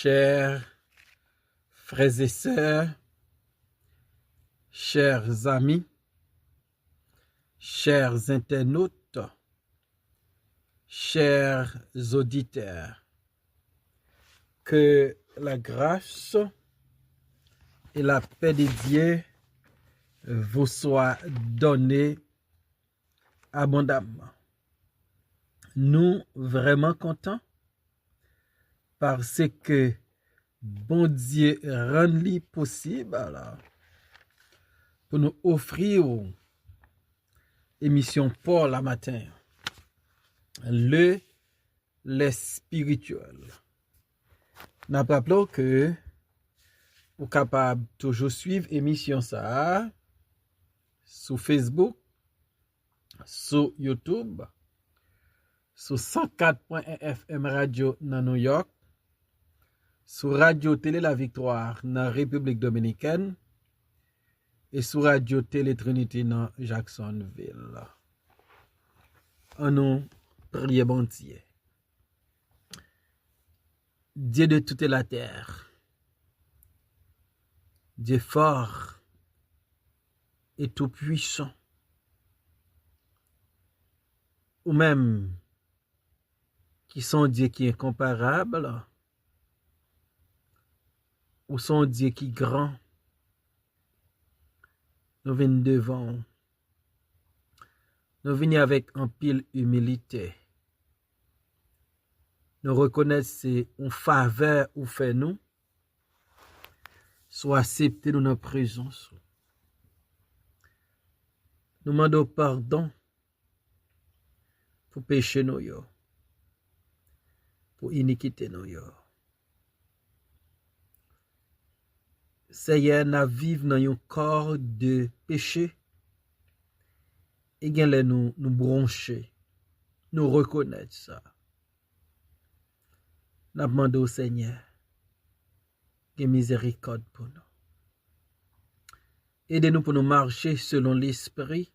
chers frères et sœurs, chers amis, chers internautes, chers auditeurs, que la grâce et la paix de Dieu vous soient données abondamment. Nous vraiment contents parce que bon Dieu rend possible alors, pour nous offrir émission pour la matin, les spirituels. Nous rappelons que vous êtes capable toujours suivre émission ça sur Facebook, sur YouTube, sur 104.1 FM Radio dans New York, sur Radio Télé La Victoire dans République Dominicaine et sur Radio Télé Trinité dans Jacksonville. En nous prions bon Dieu. Dieu de toute la terre, Dieu fort et tout puissant, ou même qui sont Dieu qui est incomparable, ou sont Dieu qui est grand, nous venons devant, nous venons avec un pile humilité. Nous reconnaissons une faveur ou fait nous, soit accepté dans notre présence. Nous demandons pardon pour péché nous, pour iniquité nous. Seigneur, nous vivons dans un corps de péché et nous broncher, nous reconnaître ça. Nous demandons au Seigneur de miséricorde pour nous. Aidez-nous pour nous marcher selon l'esprit,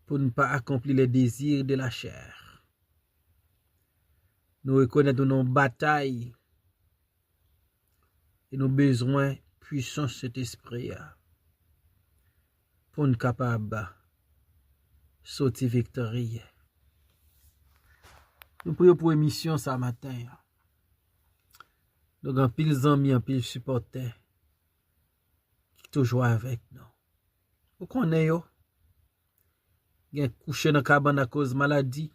pour ne pas accomplir les désirs de la chair. Nous reconnaissons nos batailles et nos besoins puissants de cet esprit pour nous capables de sortir victorieux. Nous prions pour émission ce matin. Nous avons pile amis, un pile supporters qui toujours avec nous. Vous connaissez, vous avez couché dans la cabane à cause de maladie.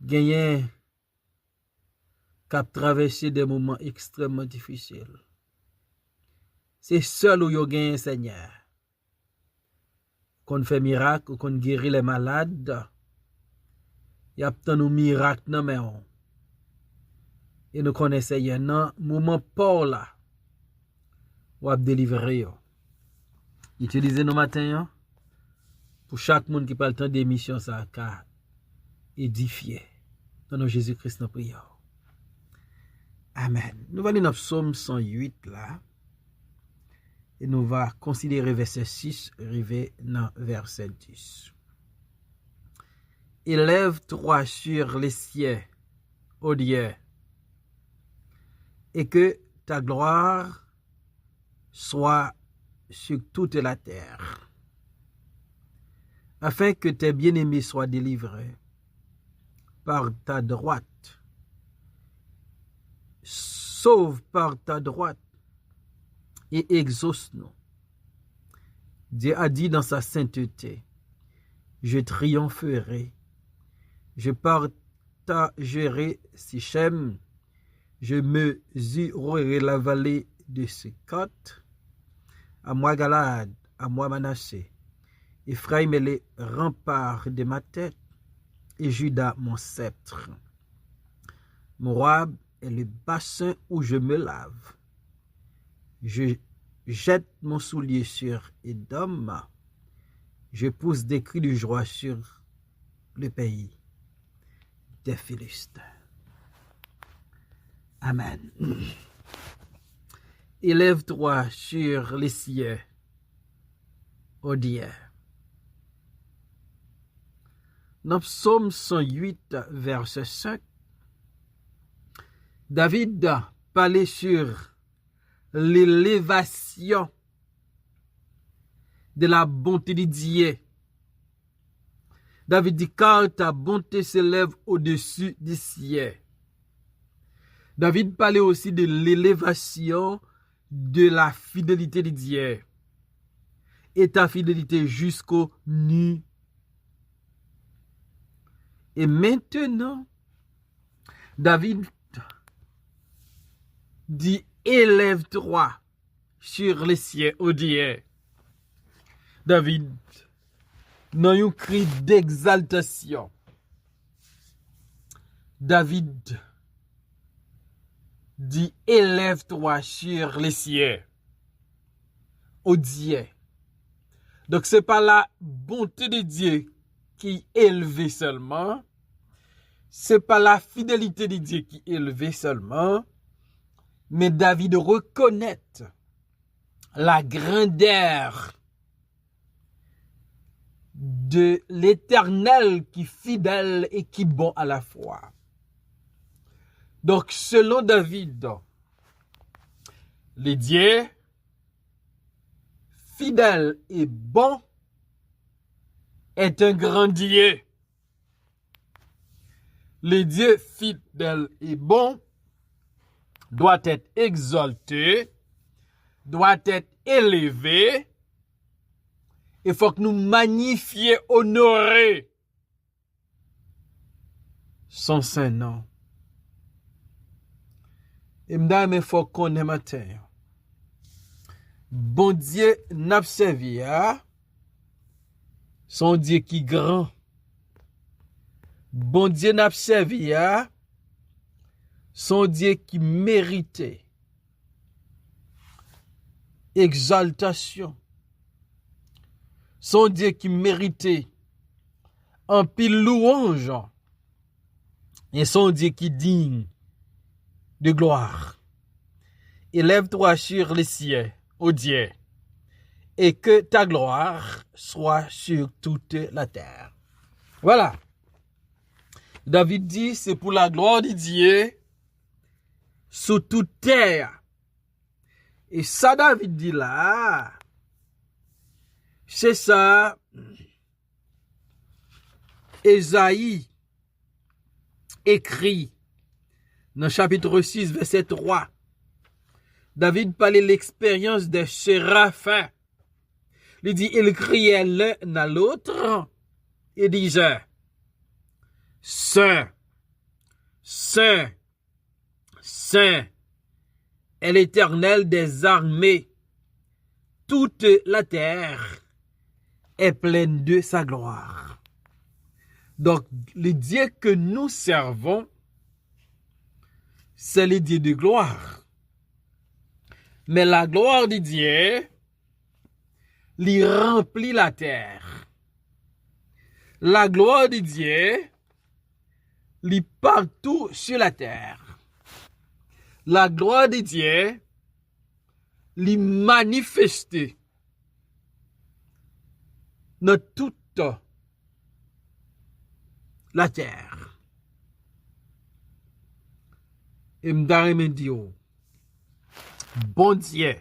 Vous avez traversé des moments extrêmement difficiles. C'est seul où vous avez un Seigneur. Qu'on fait miracle, qu'on guérit les malades. Il y a tant de miracles dans mes mains. Et nous connaissons Seigneur, dans le moment pour là, ou à délivrer. Utilisez nos matins pour chaque monde qui parle de temps d'émission, ça a édifié. Dans nos Jésus-Christ, nous prions. Amen. Nous allons dans Psaume 108 là. Et nous allons considérer verset 6, arriver dans verset 10. Élève-toi sur les cieux, ô Dieu, et que ta gloire soit sur toute la terre, afin que tes bien-aimés soient délivrés par ta droite. Sauve par ta droite et exauce-nous. Dieu a dit dans sa sainteté, je triompherai, je partagerai Sichem, je mesurerai la vallée de Sukkot, à moi Galade, à moi Manassé. Ephraïm est les remparts de ma tête, et Juda mon sceptre. Moab est le bassin où je me lave. Je jette mon soulier sur Édom, je pousse des cris de joie sur le pays des Philistins. Amen. Élève-toi sur les cieux, ô Dieu. Dans Psaume 108, verset 5, David parlait sur l'élévation de la bonté de Dieu. David dit, car ta bonté s'élève au-dessus du ciel. David parlait aussi de l'élévation de la fidélité de Dieu. Et ta fidélité jusqu'au nu. Et maintenant, David dit, élève-toi sur les cieux, ô Dieu. David, dans un cri d'exaltation, David dit, élève-toi sur les cieux, ô Dieu. Donc, ce n'est pas la bonté de Dieu qui est élevée seulement, ce n'est pas la fidélité de Dieu qui est élevée seulement, mais David reconnaît la grandeur de l'Éternel qui est fidèle et qui est bon à la fois. Donc, selon David, le Dieu fidèle et bon est un grand Dieu. Le Dieu fidèle et bon doit être exalté, doit être élevé. Il faut que nous magnifions, honorer son saint nom. Et m'dame, il faut qu'on ait matin. Bon Dieu n'a pas servi, son Dieu qui grand. Bon Dieu n'a pas servi, son Dieu qui méritait exaltation. Son Dieu qui méritait un pile louange. Et son Dieu qui digne de gloire. Élève-toi sur les cieux, ô Dieu, et que ta gloire soit sur toute la terre. Voilà. David dit, c'est pour la gloire de Dieu sur toute terre. Et ça, David dit là, c'est ça, Ésaïe écrit dans chapitre 6, verset 3. David parlait de l'expérience des séraphins. Il dit, ils criaient l'un à l'autre et disaient, Saint, Saint, Saint est l'Éternel des armées. Toute la terre est pleine de sa gloire. Donc, le Dieu que nous servons, c'est le Dieu de gloire. Mais la gloire de Dieu, lui remplit la terre. La gloire de Dieu, lui partout sur la terre. La gloire de Dieu, lui manifester dans toute la terre. Et m'dare dit, bon Dieu,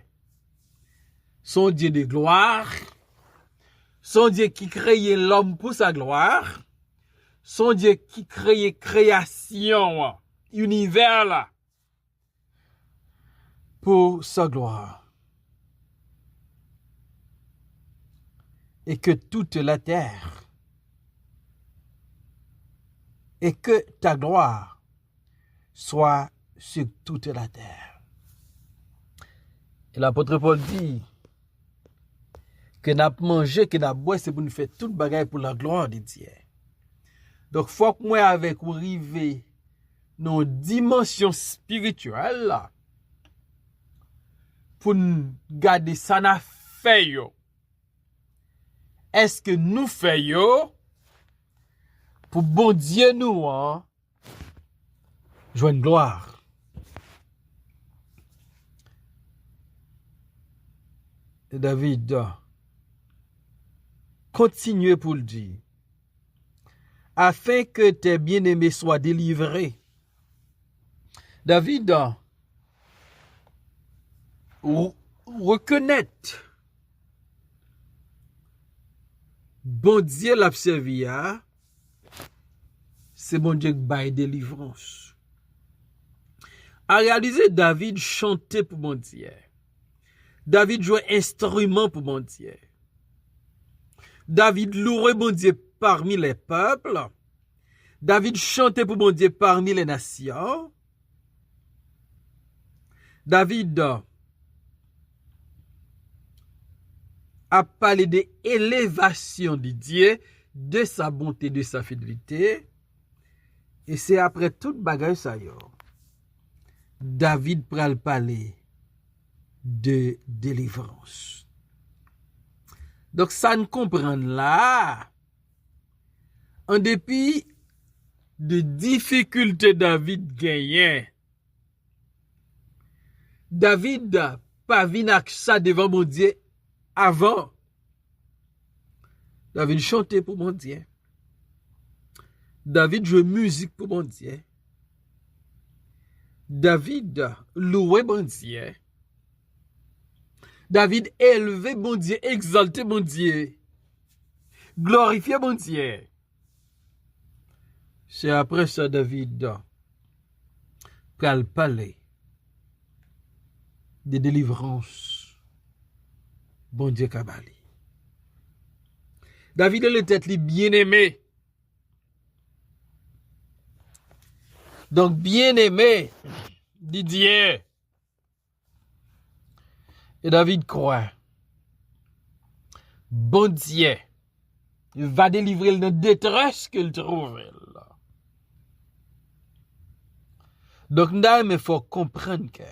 son Dieu de gloire, son Dieu qui crée l'homme pour sa gloire, son Dieu qui crée création, univers là, pour sa gloire. Et que toute la terre, et que ta gloire soit sur toute la terre. Et l'apôtre Paul dit que n'a mangé, que n'a boire, c'est pour nous faire toute bagaille pour la gloire de Dieu. Donc, faut que moi avec vous arriver dans une dimension spirituelle là, pour nous garder ça n'a fait yo. Est-ce que nous faisons pour bon Dieu nous joindre gloire? Et David continue pour le dire, afin que tes bien-aimés soient délivrés David reconnaît bon Dieu l'a servi, c'est bon Dieu qui baille délivrance. A réaliser David chantait pour bon Dieu. David jouait instrument pour bon Dieu. David louait bon Dieu parmi les peuples. David chantait pour bon Dieu parmi les nations. David a parlé de l'élévation de Dieu, de sa bonté, de sa fidélité. Et c'est après toute bagaille ça yo, David pral parler de délivrance. Donc ça nous comprend là, en dépit de difficultés David gagnait, David pas vinn ak ça devant mon Dieu avant. David chantait pour mon Dieu. David jouait musique pour mon Dieu. David louait mon Dieu. David élevait mon Dieu, exaltait mon Dieu, glorifiait mon Dieu. C'est après ça David pral parler de délivrance, bon Dieu kabali. David est le tête li bien-aimé. Donc bien-aimé, Didier. Et David croit, bon Dieu va délivrer le détresse qu'il trouve. Donc il faut comprendre que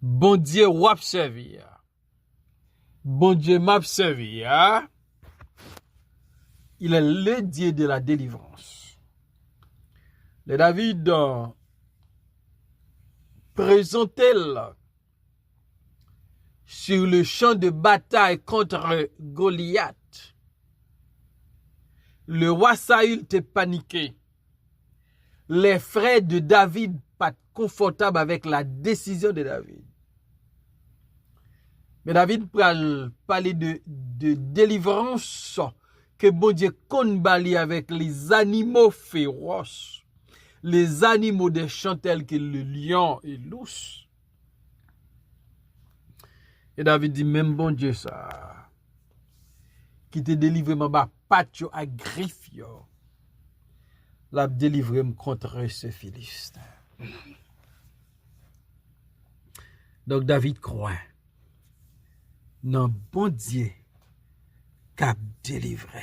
bon Dieu wap servi. Bon Dieu m'a servi. Il est le Dieu de la délivrance. Le David présentait sur le champ de bataille contre Goliath. Le roi Saül était paniqué. Les frères de David pas confortables avec la décision de David. Mais David parlait de délivrance que bon Dieu combat avec les animaux féroces, les animaux des champs tels que le lion et l'ours. Et David dit, même bon Dieu ça, qui te délivre ma patio à griffe, l'a délivré contre ce Philistin. Donc David croit, non bon Dieu, cap délivré.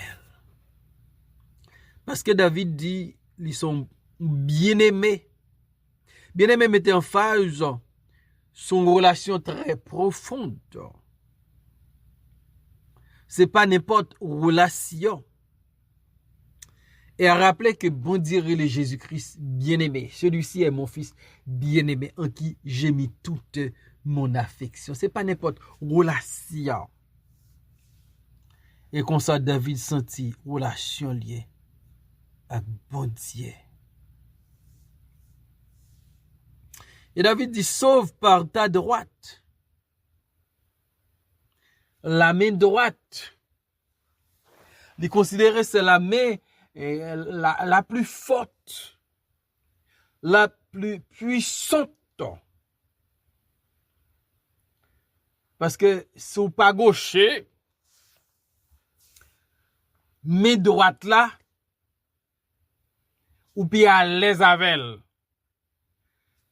Parce que David dit, ils sont bien-aimés. Bien-aimés mettait en phase son relation très profonde. C'est pas n'importe relation. Et à rappeler que bon Dieu est Jésus-Christ bien-aimé. Celui-ci est mon fils bien-aimé en qui j'ai mis toute mon affection. C'est pas n'importe relation. Et comme ça, David sentit relation liée avec bon Dieu. Et David dit, sauve par ta droite. La main droite. Il considérait c'est la main la plus forte, la plus puissante. Parce que sous pas gaucher, main droite là, ou bien à l'aise avec elle.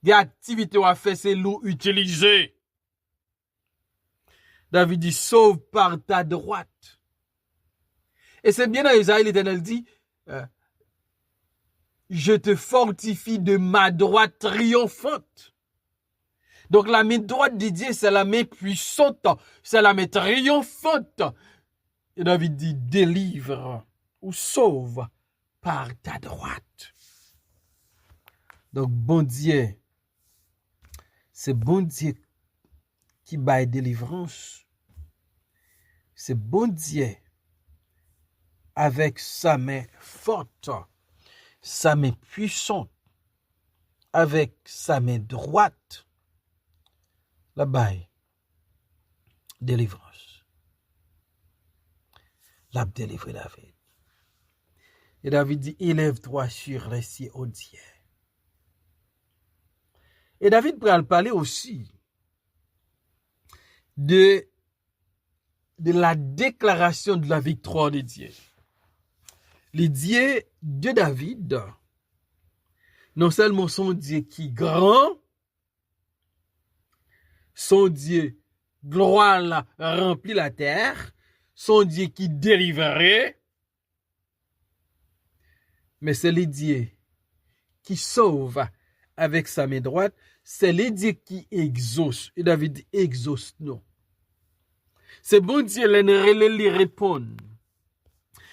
Des activités à faire, c'est l'eau utiliser. David dit, sauve par ta droite. Et c'est bien dans Isaïe, l'Éternel dit, je te fortifie de ma droite triomphante. Donc la main droite de Dieu, c'est la main puissante, c'est la main triomphante. Et David dit, délivre ou sauve par ta droite. Donc bon Dieu, c'est bon Dieu qui baille délivrance. C'est bon Dieu avec sa main forte, sa main puissante, avec sa main droite, la baille, délivrance. L'a délivré David. Et David dit, élève-toi sur les cieux, ô Dieu. Et David pourrait parler aussi de la déclaration de la victoire de Dieu. Les dieux de David, non seulement son Dieu qui est grand, son Dieu gloire là, remplit la terre, son Dieu qui délivrerait, mais c'est les dieux qui sauve avec sa main droite, c'est les dieux qui exaucent. Et David dit, exauce nous. C'est bon Dieu les répondre.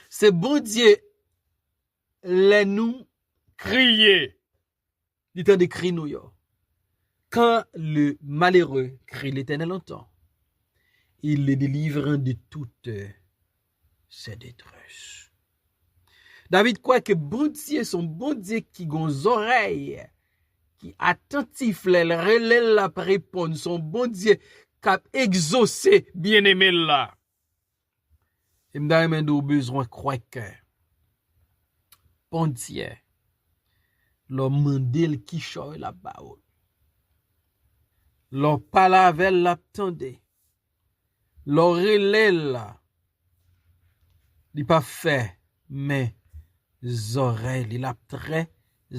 C'est bon Dieu les nous crier. Il temps de crier nous. Quand le malheureux crie, l'Éternel entend. Il le délivre de toutes ses détresses. David croit que bon Dieu, son bon Dieu qui a des oreilles, qui attentif, les relais la répondre, son bon Dieu qui a exaucé bien-aimé là. Et m'damène besoin de croire que bon Dieu, l'homme mandel qui choye la baoule. L'on parle avec l'attendait. L'on relève là. Il pas fait, mais oreilles, il a très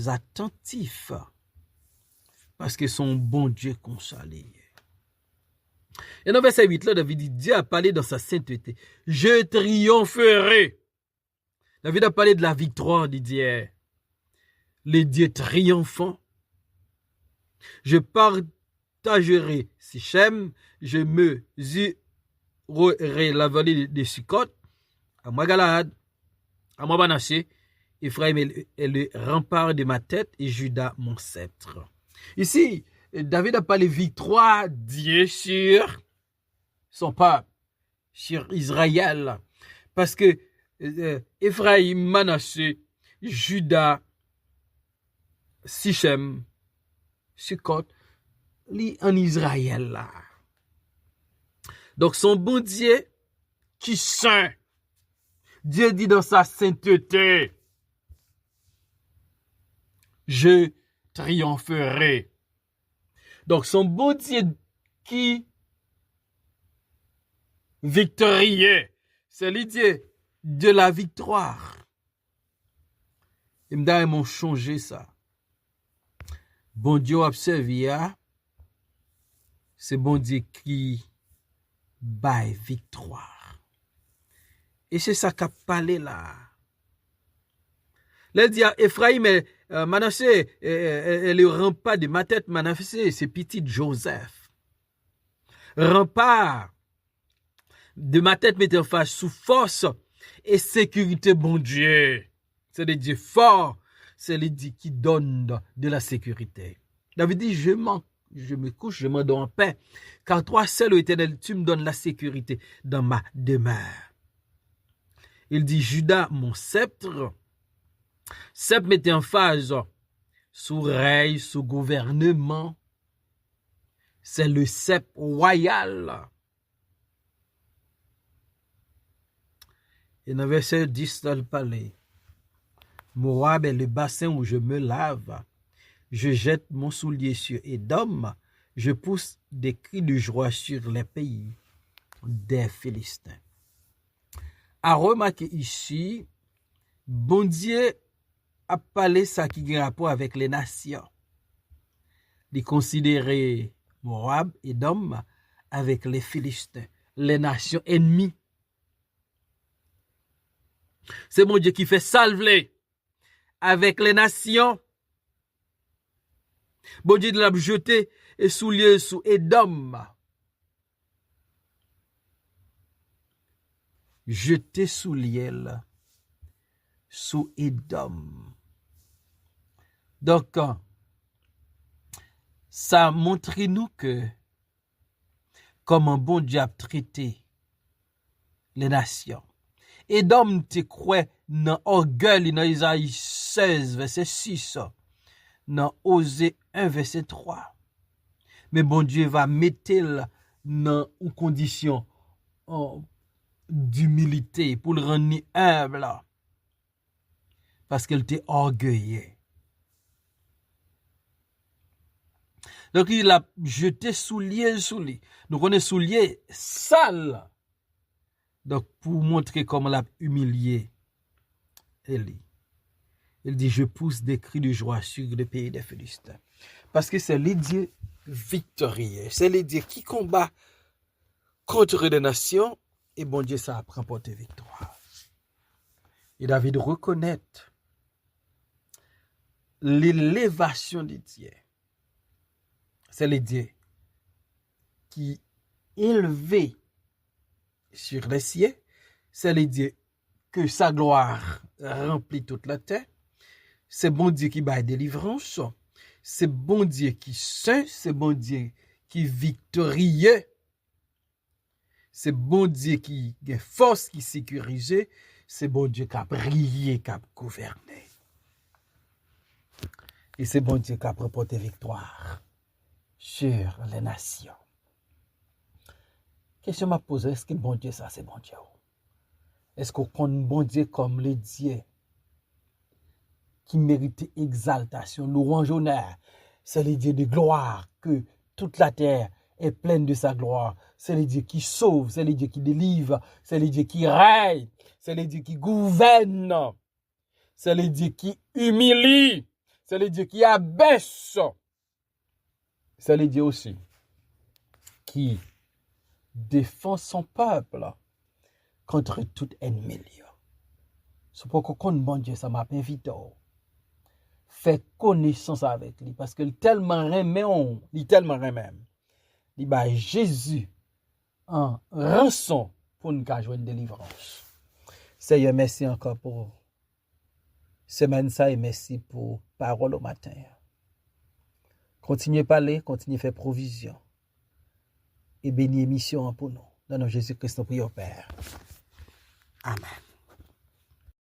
attentif. Parce que son bon Dieu consolé. Et dans verset 8, là, David dit, Dieu a parlé dans sa sainteté. Je triompherai. David a parlé de la victoire de Dieu. Les dieux triomphants. Je partagerai Sichem. Je mesurerai la vallée de Sukkot. À moi Galahad. À moi Manassé. Ephraim est le rempart de ma tête et Juda mon sceptre. Ici, David a parlé victoire Dieu sur son peuple, sur Israël. Parce que Ephraim, Manassé, Juda, Sichem, Sukkot, en Israël là. Donc son bon Dieu qui saint. Dieu dit dans sa sainteté, je triompherai. Donc son bon Dieu qui victorieux, c'est l'idée de la victoire. Et m'da m'ont changé ça. Bon Dieu observe, c'est bon Dieu qui baille victoire. Et c'est ça qu'a parlé là. Là, dit Ephraim, Manassé, le rempart de ma tête, Manassé, c'est petit Joseph. Rempart de ma tête mettait en face sous force et sécurité, bon Dieu. C'est des dieux forts, c'est les dieux qui donnent de la sécurité. David dit, je me couche, je m'endors en paix, car toi seul, ô Éternel, tu me donnes la sécurité dans ma demeure. Il dit, Judas, mon sceptre, sceptre mettait en phase sous règne, sous gouvernement, c'est le sceptre royal. Et dans verset 10, dans le palais, Moab est le bassin où je me lave. Je jette mon soulier sur Édom. Je pousse des cris de joie sur les pays des Philistins. À remarquer ici, bon Dieu a parlé ça qui a rapport avec les nations. Il considérait Moab, Édom avec les Philistins, les nations ennemies. C'est mon Dieu qui fait salver avec les nations. Bon Dieu l'a jeté et soulier sous Édom. Jeté soulier sous Édom. Donc, ça montre nous que comment bon Dieu a traité les nations. Édom te croit dans orgueil dans Isaïe 16, verset 6. dans Osée 1, verset 3. Mais bon Dieu va mettre dans une condition d'humilité pour le rendre humble. Parce qu'elle était orgueilleuse. Donc il a jeté soulier sous lui. Donc on est soulier sale. Donc pour montrer comment il a humilié Élie. Il dit, je pousse des cris de joie sur le pays des Philistins. Parce que c'est les dieux victorieux. C'est les dieux qui combattent contre les nations. Et bon Dieu, ça a remporté victoire. Et David reconnaît l'élévation des dieux. C'est les dieux qui élevés sur les cieux. C'est les dieux que sa gloire remplit toute la terre. C'est bon Dieu qui bat délivrance. C'est bon Dieu qui saint. C'est bon Dieu qui victorieux. C'est bon Dieu qui a force, qui sécurise. C'est bon Dieu qui a brillé, qui a gouverné. Et c'est bon Dieu qui a remporté victoire sur les nations. Question m'a posée, est-ce que bon Dieu ça, c'est bon Dieu? Est-ce qu'on connaît bon Dieu comme les dieux qui méritent exaltation, louange, honneur? C'est les dieux de gloire, que toute la terre est pleine de sa gloire. C'est les dieux qui sauvent, c'est les dieux qui délivrent, c'est les dieux qui règnent, c'est les dieux qui gouvernent, c'est les dieux qui humilient, c'est les dieux qui abaissent, c'est les dieux aussi qui défend son peuple contre tout ennemi. C'est pourquoi quand bon Dieu ça m'a invité fait connaissance avec lui parce que tellement remet il tellement remet il bat Jésus en rançon pour nous jouer une délivrance. Seigneur, merci encore pour semaine ça et merci pour parole au matin. Continuez à parler, continuez à faire provision et bénis émission pour nous. Dans le nom de Jésus-Christ, nous prions Père. Amen.